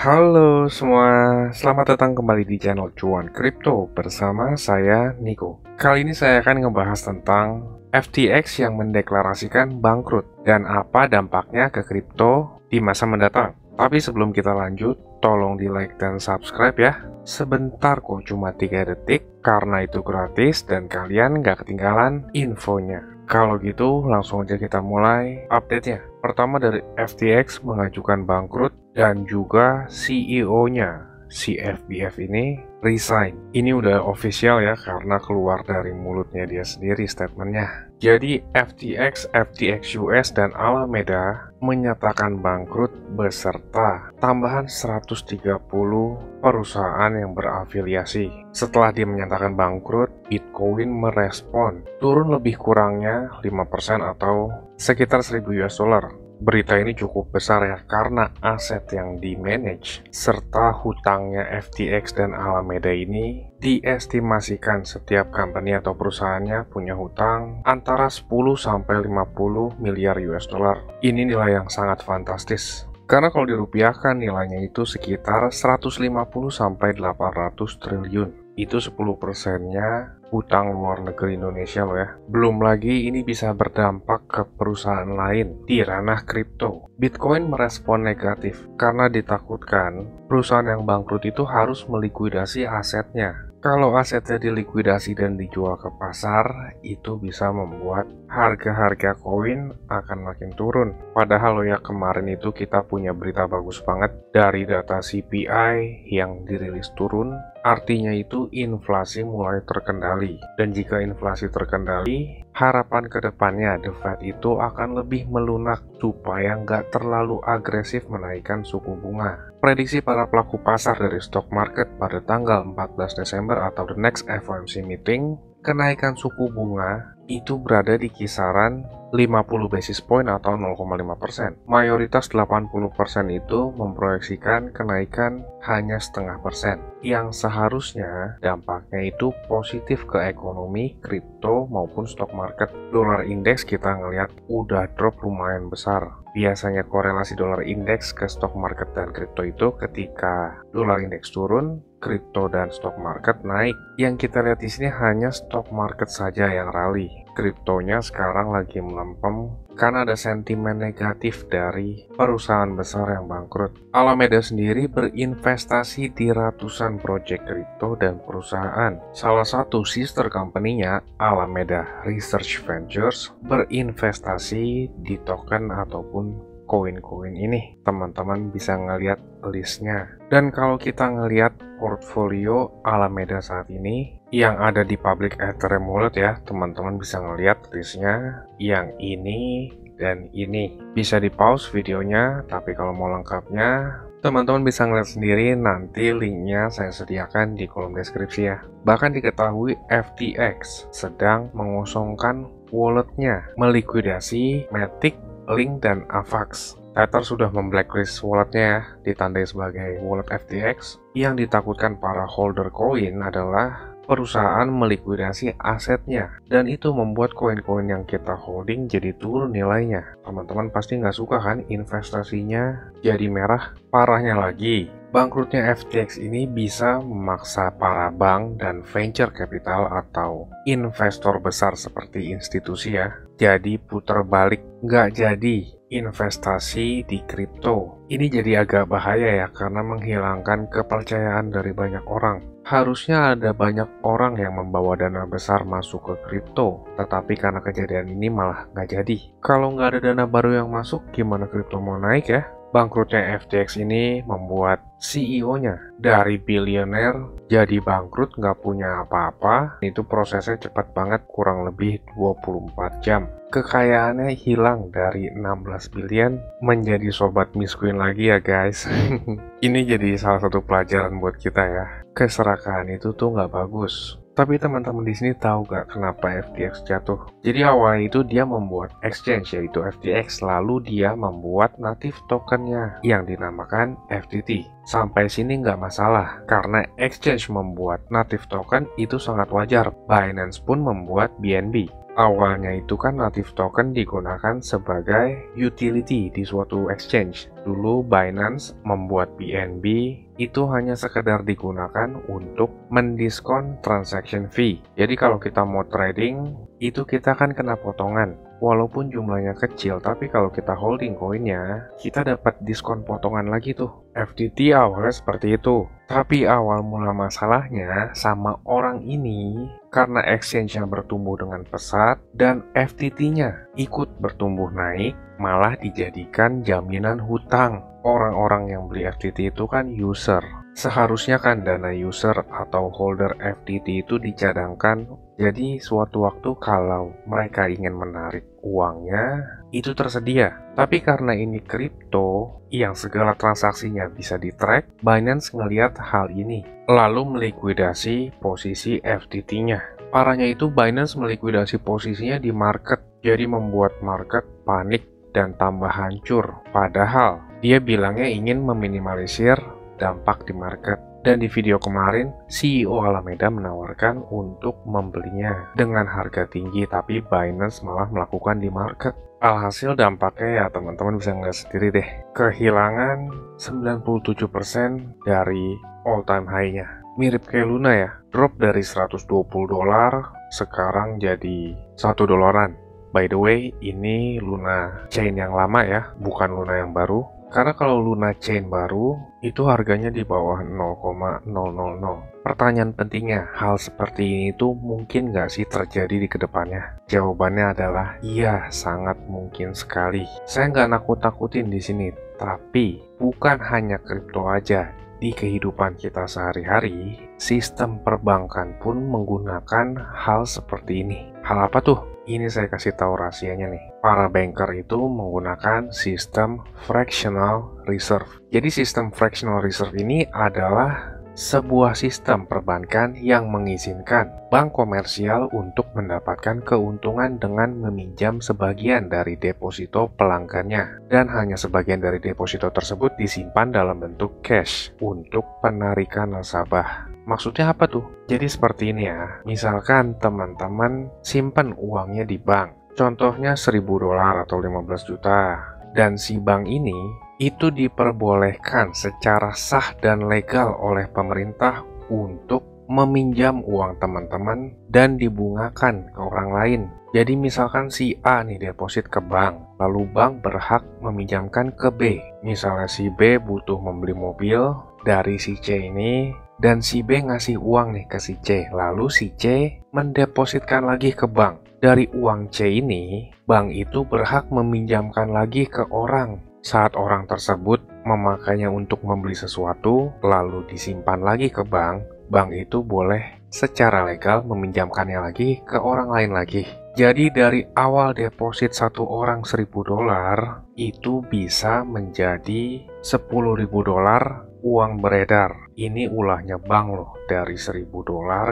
Halo semua, selamat datang kembali di channel Cuan Kripto bersama saya Niko. Kali ini saya akan ngebahas tentang FTX yang mendeklarasikan bangkrut dan apa dampaknya ke kripto di masa mendatang. Tapi sebelum kita lanjut, tolong di like dan subscribe ya. Sebentar kok, cuma 3 detik, karena itu gratis dan kalian nggak ketinggalan infonya. Kalau gitu, langsung aja kita mulai update-nya. Pertama dari FTX mengajukan bangkrut dan juga CEO-nya, si FBF ini resign. Ini udah official ya karena keluar dari mulutnya dia sendiri statementnya. Jadi FTX US dan Alameda menyatakan bangkrut beserta tambahan 130 perusahaan yang berafiliasi. Setelah dia menyatakan bangkrut, Bitcoin merespon turun lebih kurangnya 5% atau sekitar 1000 US dollar. Berita ini cukup besar ya karena aset yang di-manage serta hutangnya FTX dan Alameda ini diestimasikan setiap company atau perusahaannya punya hutang antara 10 sampai 50 miliar US dollar. Ini nilai yang sangat fantastis. Karena kalau dirupiahkan nilainya itu sekitar 150 sampai 800 triliun. Itu 10%-nya hutang luar negeri Indonesia loh ya. Belum lagi ini bisa berdampak ke perusahaan lain di ranah kripto. Bitcoin merespon negatif karena ditakutkan perusahaan yang bangkrut itu harus melikuidasi asetnya. Kalau asetnya dilikuidasi dan dijual ke pasar, itu bisa membuat harga-harga koin akan makin turun. Padahal ya kemarin itu kita punya berita bagus banget dari data CPI yang dirilis turun. Artinya itu inflasi mulai terkendali. Dan jika inflasi terkendali, harapan ke depannya The Fed itu akan lebih melunak supaya nggak terlalu agresif menaikkan suku bunga. Prediksi para pelaku pasar dari stock market pada tanggal 14 Desember atau the next FOMC meeting, kenaikan suku bunga itu berada di kisaran 50 basis point atau 0,5%. Mayoritas 80% itu memproyeksikan kenaikan hanya 0,5%, yang seharusnya dampaknya itu positif ke ekonomi, kripto maupun stock market. Dolar indeks kita ngelihat udah drop lumayan besar. Biasanya korelasi dolar indeks ke stock market dan kripto itu ketika dolar indeks turun, kripto dan stock market naik. Yang kita lihat di sini hanya stock market saja yang rally. Kriptonya sekarang lagi melempem karena ada sentimen negatif dari perusahaan besar yang bangkrut. Alameda sendiri berinvestasi di ratusan proyek kripto dan perusahaan. Salah satu sister company-nya, Alameda Research Ventures, berinvestasi di token ataupun koin-koin ini. Teman-teman bisa ngelihat listnya. Dan kalau kita ngelihat portfolio Alameda saat ini yang ada di public Ethereum wallet ya, teman-teman bisa ngelihat listnya yang ini dan ini. Bisa di pause videonya, tapi kalau mau lengkapnya teman-teman bisa ngeliat sendiri, nanti linknya saya sediakan di kolom deskripsi ya. Bahkan diketahui FTX sedang mengosongkan walletnya, melikuidasi Matic, Link, dan Avax. Tether sudah memblacklist walletnya ya, ditandai sebagai wallet FTX. Yang ditakutkan para holder koin adalah perusahaan melikuidasi asetnya, dan itu membuat koin-koin yang kita holding jadi turun nilainya. Teman-teman pasti nggak suka kan investasinya jadi merah. Parahnya lagi, bangkrutnya FTX ini bisa memaksa para bank dan venture capital atau investor besar seperti institusi ya, jadi putar balik, nggak jadi investasi di kripto. Ini jadi agak bahaya ya karena menghilangkan kepercayaan dari banyak orang. Harusnya ada banyak orang yang membawa dana besar masuk ke kripto, tetapi karena kejadian ini malah nggak jadi. Kalau nggak ada dana baru yang masuk, gimana kripto mau naik ya? Bangkrutnya FTX ini membuat CEO-nya dari bilioner jadi bangkrut, nggak punya apa-apa. Itu prosesnya cepat banget, kurang lebih 24 jam. Kekayaannya hilang dari 16 billion menjadi sobat miskin lagi ya guys. Ini jadi salah satu pelajaran buat kita ya. Keserakahan itu tuh nggak bagus. Tapi teman-teman di sini tahu gak kenapa FTX jatuh? Jadi awalnya itu dia membuat exchange yaitu FTX, lalu dia membuat native tokennya yang dinamakan FTT. Sampai sini nggak masalah karena exchange membuat native token itu sangat wajar. Binance pun membuat BNB. Awalnya itu kan native token digunakan sebagai utility di suatu exchange. Dulu Binance membuat BNB itu hanya sekedar digunakan untuk mendiskon transaction fee. Jadi kalau kita mau trading, itu kita kan kena potongan. Walaupun jumlahnya kecil, tapi kalau kita holding koinnya, kita dapat diskon potongan lagi tuh. FTT awalnya seperti itu. Tapi awal mula masalahnya sama orang ini, karena exchange-nya bertumbuh dengan pesat, dan FTT-nya ikut bertumbuh naik, malah dijadikan jaminan hutang. Orang-orang yang beli FTT itu kan user. Seharusnya kan dana user atau holder FTT itu dicadangkan. Jadi suatu waktu kalau mereka ingin menarik uangnya, itu tersedia. Tapi karena ini kripto, yang segala transaksinya bisa di-track, Binance ngelihat hal ini, lalu melikuidasi posisi FTT-nya. Parahnya itu Binance melikuidasi posisinya di market, jadi membuat market panik dan tambah hancur. Padahal dia bilangnya ingin meminimalisir dampak di market. Dan di video kemarin, CEO Alameda menawarkan untuk membelinya dengan harga tinggi, tapi Binance malah melakukan di market. Alhasil dampaknya ya teman-teman bisa ngeliat sendiri deh. Kehilangan 97% dari all time high-nya. Mirip kayak Luna ya, drop dari $120 sekarang jadi $1. By the way, ini Luna Chain yang lama ya, bukan Luna yang baru. Karena kalau Luna Chain baru, itu harganya di bawah 0,000. Pertanyaan pentingnya, hal seperti ini tuh mungkin nggak sih terjadi di kedepannya? Jawabannya adalah iya, sangat mungkin sekali. Saya nggak nakut-nakutin di sini, tapi bukan hanya kripto aja. Di kehidupan kita sehari-hari, sistem perbankan pun menggunakan hal seperti ini. Hal apa tuh? Ini saya kasih tahu rahasianya nih. Para banker itu menggunakan sistem fractional reserve. Jadi sistem fractional reserve ini adalah sebuah sistem perbankan yang mengizinkan bank komersial untuk mendapatkan keuntungan dengan meminjam sebagian dari deposito pelanggannya. Dan hanya sebagian dari deposito tersebut disimpan dalam bentuk cash untuk penarikan nasabah. Maksudnya apa tuh? Jadi seperti ini ya, misalkan teman-teman simpan uangnya di bank, contohnya $1.000 atau 15 juta, dan si bank ini itu diperbolehkan secara sah dan legal oleh pemerintah untuk meminjam uang teman-teman dan dibungakan ke orang lain. Jadi misalkan si A nih deposit ke bank, lalu bank berhak meminjamkan ke B. Misalnya si B butuh membeli mobil dari si C ini, dan si B ngasih uang nih ke si C, lalu si C mendepositkan lagi ke bank. Dari uang C ini, bank itu berhak meminjamkan lagi ke orang. Saat orang tersebut memakainya untuk membeli sesuatu, lalu disimpan lagi ke bank, bank itu boleh secara legal meminjamkannya lagi ke orang lain lagi. Jadi dari awal deposit satu orang $1.000, itu bisa menjadi $10.000 uang beredar. Ini ulahnya bank loh, dari $1.000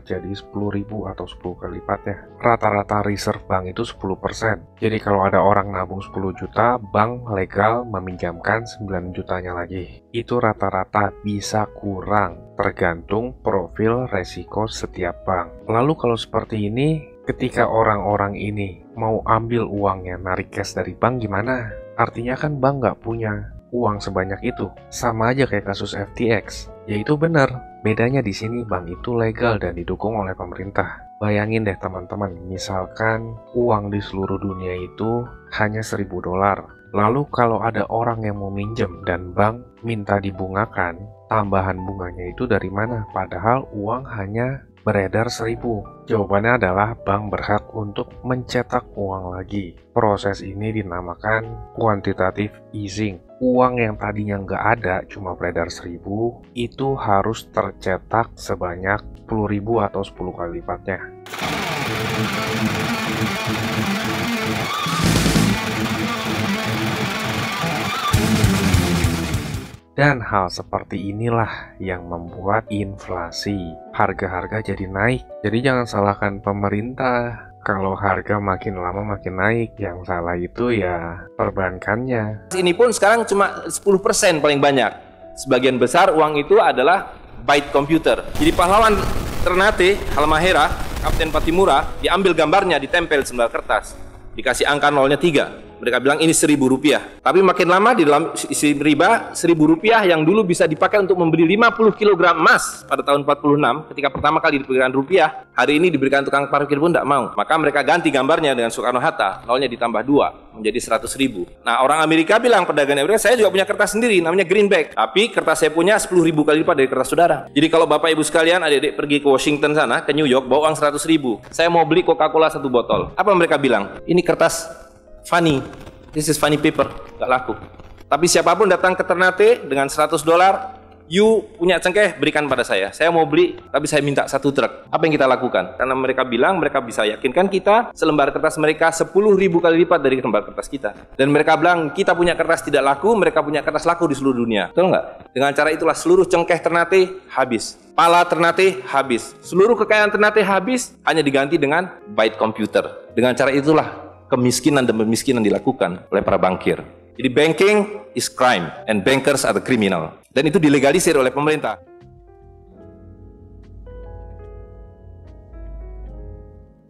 jadi 10.000 atau 10 kali lipatnya. Rata-rata reserve bank itu 10%. Jadi kalau ada orang nabung 10 juta, bank legal meminjamkan 9 jutanya lagi. Itu rata-rata, bisa kurang, tergantung profil resiko setiap bank. Lalu kalau seperti ini, ketika orang-orang ini mau ambil uangnya, narik cash dari bank gimana? Artinya kan bank nggak punya uang sebanyak itu. Sama aja kayak kasus FTX. Ya itu benar, bedanya di sini bank itu legal dan didukung oleh pemerintah. Bayangin deh teman-teman, misalkan uang di seluruh dunia itu hanya $1.000. Lalu kalau ada orang yang mau minjem dan bank minta dibungakan, tambahan bunganya itu dari mana? Padahal uang hanya beredar 1.000. Jawabannya adalah bank berhak untuk mencetak uang lagi. Proses ini dinamakan quantitative easing. Uang yang tadinya nggak ada, cuma beredar 1.000, itu harus tercetak sebanyak 10.000 atau 10 kali lipatnya. Dan hal seperti inilah yang membuat inflasi. Harga-harga jadi naik. Jadi jangan salahkan pemerintah. Kalau harga makin lama makin naik, yang salah itu ya perbankannya. Ini pun sekarang cuma 10% paling banyak. Sebagian besar uang itu adalah byte computer. Jadi pahlawan Ternate Halmahera Kapten Patimura, diambil gambarnya, ditempel di sebelah kertas, dikasih angka nolnya 3. Mereka bilang ini Rp1.000. Tapi makin lama di dalam isi riba, Rp1.000 yang dulu bisa dipakai untuk membeli 50 kg emas pada tahun 46, ketika pertama kali diberikan rupiah, hari ini diberikan tukang parkir pun tidak mau. Maka mereka ganti gambarnya dengan Soekarno-Hatta, nolnya ditambah 2, menjadi 100.000. Nah, orang Amerika bilang, pedagang Amerika, saya juga punya kertas sendiri, namanya greenback. Tapi kertas saya punya 10.000 kali lipat dari kertas saudara. Jadi kalau Bapak Ibu sekalian, adik-adik pergi ke Washington sana, ke New York, bawa uang 100.000. Saya mau beli Coca-Cola 1 botol. Apa mereka bilang? Ini kertas funny, this is funny paper, gak laku. Tapi siapapun datang ke Ternate dengan $100, you punya cengkeh, berikan pada saya mau beli, tapi saya minta 1 truk. Apa yang kita lakukan? Karena mereka bilang, mereka bisa yakinkan kita, selembar kertas mereka 10.000 kali lipat dari lembar kertas kita. Dan mereka bilang, kita punya kertas tidak laku, mereka punya kertas laku di seluruh dunia. Betul nggak? Dengan cara itulah seluruh cengkeh Ternate habis, pala Ternate habis, seluruh kekayaan Ternate habis, hanya diganti dengan byte computer. Dengan cara itulah kemiskinan dan pemiskinan dilakukan oleh para bankir. Jadi banking is crime and bankers are the criminal. Dan itu dilegalisir oleh pemerintah.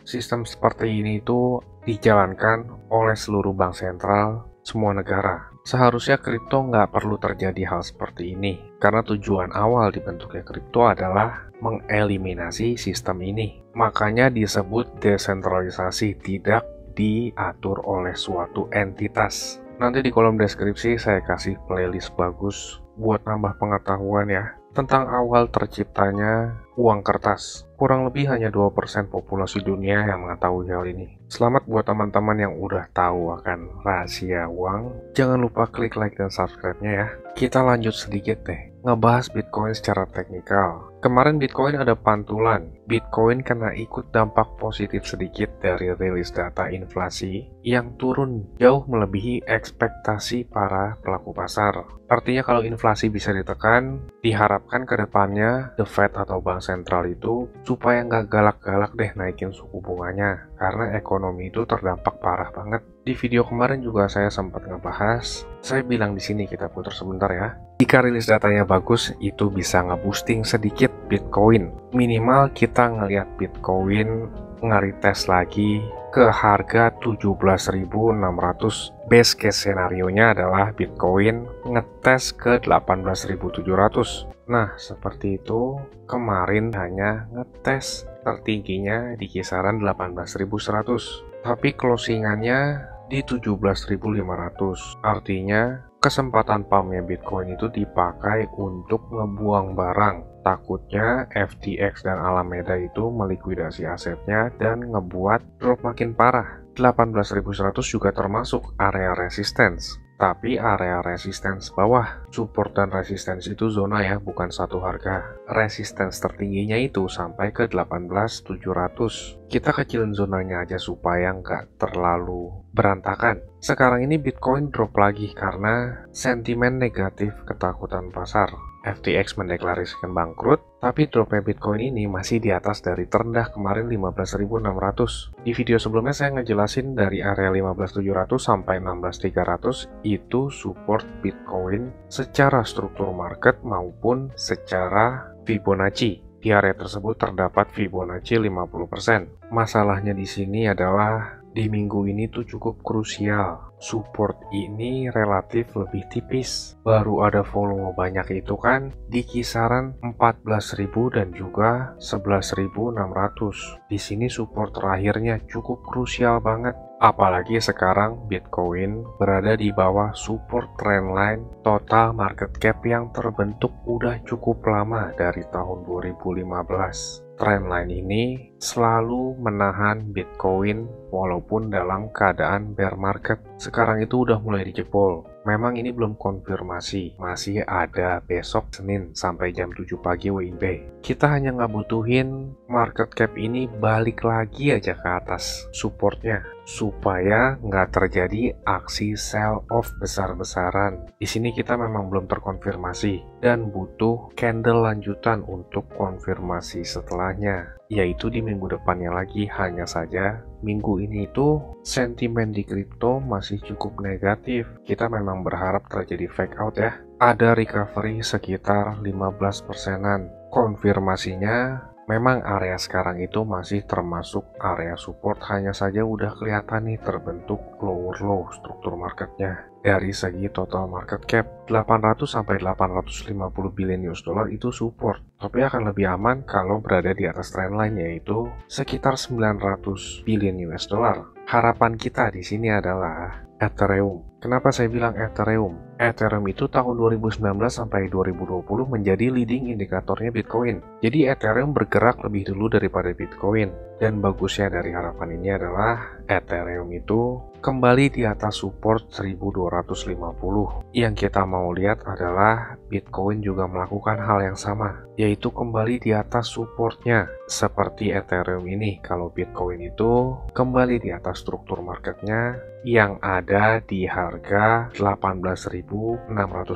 Sistem seperti ini itu dijalankan oleh seluruh bank sentral semua negara. Seharusnya kripto nggak perlu terjadi hal seperti ini, karena tujuan awal dibentuknya kripto adalah mengeliminasi sistem ini. Makanya disebut desentralisasi, tidak diatur oleh suatu entitas. Nanti di kolom deskripsi saya kasih playlist bagus buat nambah pengetahuan ya tentang awal terciptanya uang kertas. Kurang lebih hanya 2% populasi dunia yang mengetahui hal ini. Selamat buat teman-teman yang udah tahu akan rahasia uang. Jangan lupa klik like dan subscribe-nya ya. Kita lanjut sedikit deh, ngebahas Bitcoin secara teknikal. Kemarin Bitcoin ada pantulan. Bitcoin kena ikut dampak positif sedikit dari rilis data inflasi yang turun jauh melebihi ekspektasi para pelaku pasar. Artinya kalau inflasi bisa ditekan, diharapkan ke depannya The Fed atau bank sentral itu supaya nggak galak-galak deh naikin suku bunganya, karena ekonomi itu terdampak parah banget. Di video kemarin juga saya sempat ngebahas, saya bilang di sini kita putar sebentar ya. Jika rilis datanya bagus, itu bisa nge-boosting sedikit Bitcoin. Minimal kita ngelihat Bitcoin nge-retest lagi ke harga 17.600. Best case scenario-nya adalah Bitcoin ngetes ke 18.700. Nah, seperti itu. Kemarin hanya ngetes tertingginya di kisaran 18.100. Tapi closingannya di 17.500. Artinya kesempatan pumpnya Bitcoin itu dipakai untuk ngebuang barang. Takutnya FTX dan Alameda itu melikuidasi asetnya dan ngebuat drop makin parah. 18.100 juga termasuk area resistance. Tapi area resistance bawah, support dan resistance itu zona ya, bukan satu harga. Resistance tertingginya itu sampai ke 18.700. Kita kecilin zonanya aja supaya nggak terlalu berantakan. Sekarang ini Bitcoin drop lagi karena sentimen negatif ketakutan pasar. FTX mendeklarasikan bangkrut, tapi dropnya Bitcoin ini masih di atas dari terendah kemarin 15.600. Di video sebelumnya saya ngejelasin dari area 15.700 sampai 16.300 itu support Bitcoin secara struktur market maupun secara Fibonacci. Di area tersebut terdapat Fibonacci 50%. Masalahnya di sini adalah di minggu ini tuh cukup krusial. Support ini relatif lebih tipis. Baru ada volume banyak itu kan di kisaran 14.000 dan juga 11.600. Di sini support terakhirnya cukup krusial banget. Apalagi sekarang Bitcoin berada di bawah support trendline total market cap yang terbentuk udah cukup lama dari tahun 2015. Trendline ini selalu menahan Bitcoin walaupun dalam keadaan bear market. Sekarang itu udah mulai dijebol. Memang ini belum konfirmasi, masih ada besok Senin sampai jam 7 pagi WIB. Kita hanya nggak butuhin market cap ini balik lagi aja ke atas supportnya, supaya nggak terjadi aksi sell off besar-besaran. Di sini kita memang belum terkonfirmasi dan butuh candle lanjutan untuk konfirmasi setelahnya, yaitu di minggu depannya lagi. Hanya saja minggu ini itu sentimen di kripto masih cukup negatif. Kita memang berharap terjadi fake out ya. Ada recovery sekitar 15%-an. Konfirmasinya Memang area sekarang itu masih termasuk area support, hanya saja udah kelihatan nih terbentuk lower low struktur marketnya. Dari segi total market cap, 800 sampai 850 billion US dollar itu support, tapi akan lebih aman kalau berada di atas trendline yaitu sekitar 900 billion US dollar. Harapan kita di sini adalah Ethereum. Kenapa saya bilang Ethereum? Ethereum itu tahun 2019 sampai 2020 menjadi leading indikatornya Bitcoin. Jadi Ethereum bergerak lebih dulu daripada Bitcoin. Dan bagusnya dari harapan ini adalah Ethereum itu kembali di atas support 1250. Yang kita mau lihat adalah Bitcoin juga melakukan hal yang sama, yaitu kembali di atas supportnya. Seperti Ethereum ini, kalau Bitcoin itu kembali di atas struktur marketnya yang ada di harga 18.600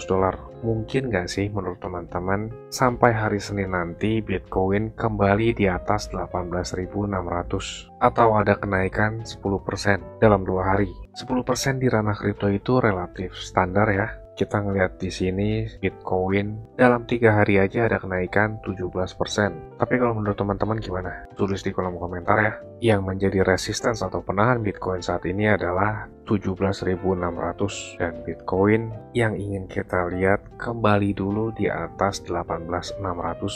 dolar. Mungkin nggak sih menurut teman-teman sampai hari Senin nanti Bitcoin kembali di atas 18.600 atau ada kenaikan 10% dalam 2 hari. 10% di ranah kripto itu relatif standar ya. Kita ngelihat di sini Bitcoin dalam 3 hari aja ada kenaikan 17%. Tapi kalau menurut teman-teman gimana? Tulis di kolom komentar ya. Yang menjadi resistance atau penahan Bitcoin saat ini adalah 17.600 dan Bitcoin yang ingin kita lihat kembali dulu di atas 18.600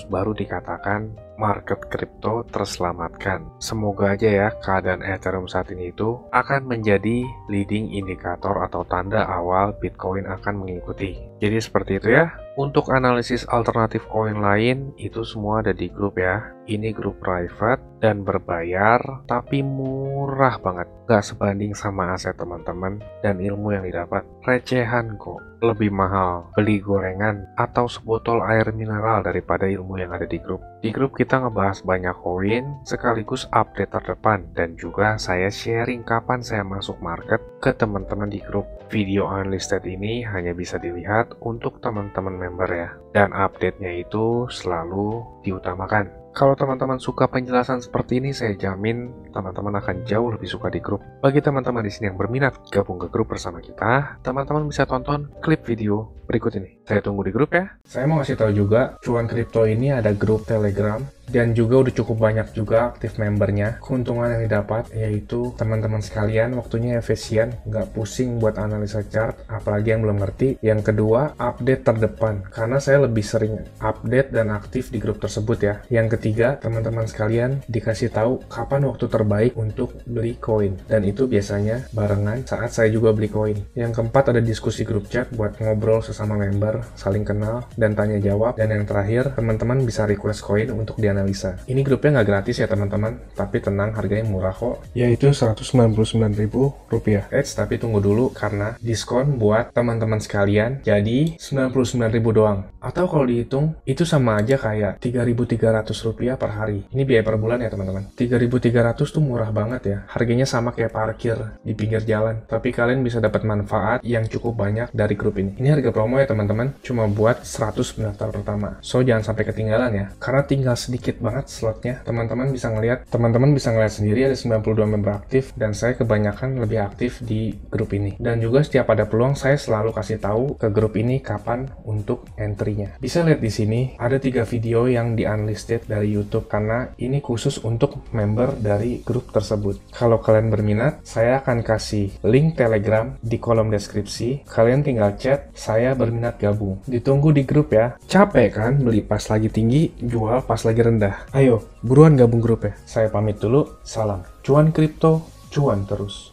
baru dikatakan market kripto terselamatkan. Semoga aja ya keadaan Ethereum saat ini itu akan menjadi leading indikator atau tanda awal Bitcoin akan mengikuti. Jadi seperti itu ya. Untuk analisis alternatif koin lain itu semua ada di grup ya. Ini grup private dan berbayar tapi murah banget. Gak sebanding sama aset teman-teman dan ilmu yang didapat. Recehan kok. Lebih mahal beli gorengan atau sebotol air mineral daripada ilmu yang ada di grup. Di grup kita ngebahas banyak koin sekaligus update terdepan dan juga saya sharing kapan saya masuk market ke teman-teman di grup. Video unlisted ini hanya bisa dilihat untuk teman-teman member ya. Dan update-nya itu selalu diutamakan. Kalau teman-teman suka penjelasan seperti ini, saya jamin teman-teman akan jauh lebih suka di grup. Bagi teman-teman di sini yang berminat gabung ke grup bersama kita, teman-teman bisa tonton klip video berikut ini. Saya tunggu di grup ya. Saya mau kasih tahu juga, Cuan Kripto ini ada grup Telegram dan juga udah cukup banyak juga aktif membernya. Keuntungan yang didapat yaitu teman-teman sekalian waktunya efisien, nggak pusing buat analisa chart, apalagi yang belum ngerti. Yang kedua, update terdepan, karena saya lebih sering update dan aktif di grup tersebut ya. Yang ketiga, teman-teman sekalian dikasih tahu kapan waktu terbaik untuk beli koin, dan itu biasanya barengan saat saya juga beli koin. Yang keempat, ada diskusi grup chat buat ngobrol sesama member, saling kenal dan tanya jawab. Dan yang terakhir, teman-teman bisa request koin untuk dianalisa. Ini grupnya nggak gratis ya teman-teman, tapi tenang, harganya murah kok, yaitu Rp199.000. Tapi tunggu dulu karena diskon buat teman-teman sekalian jadi Rp99.000 doang. Atau kalau dihitung itu sama aja kayak Rp3.300 per hari. Ini biaya per bulan ya teman-teman. 3.300 tuh murah banget ya. Harganya sama kayak parkir di pinggir jalan. Tapi kalian bisa dapat manfaat yang cukup banyak dari grup ini. Ini harga promo ya teman-teman. Cuma buat 100 pendaftar pertama. So jangan sampai ketinggalan ya. Karena tinggal sedikit banget slotnya. Teman-teman bisa ngeliat sendiri ada 92 member aktif dan saya kebanyakan lebih aktif di grup ini. Dan juga setiap ada peluang saya selalu kasih tahu ke grup ini kapan untuk entry-nya. Bisa lihat di sini ada 3 video yang di unlisted dari YouTube karena ini khusus untuk member dari grup tersebut. Kalau kalian berminat, saya akan kasih link Telegram di kolom deskripsi. Kalian tinggal chat, saya berminat gabung. Ditunggu di grup ya. Capek kan beli pas lagi tinggi, jual pas lagi rendah. Ayo, buruan gabung grup ya. Saya pamit dulu. Salam. Cuan kripto, cuan terus.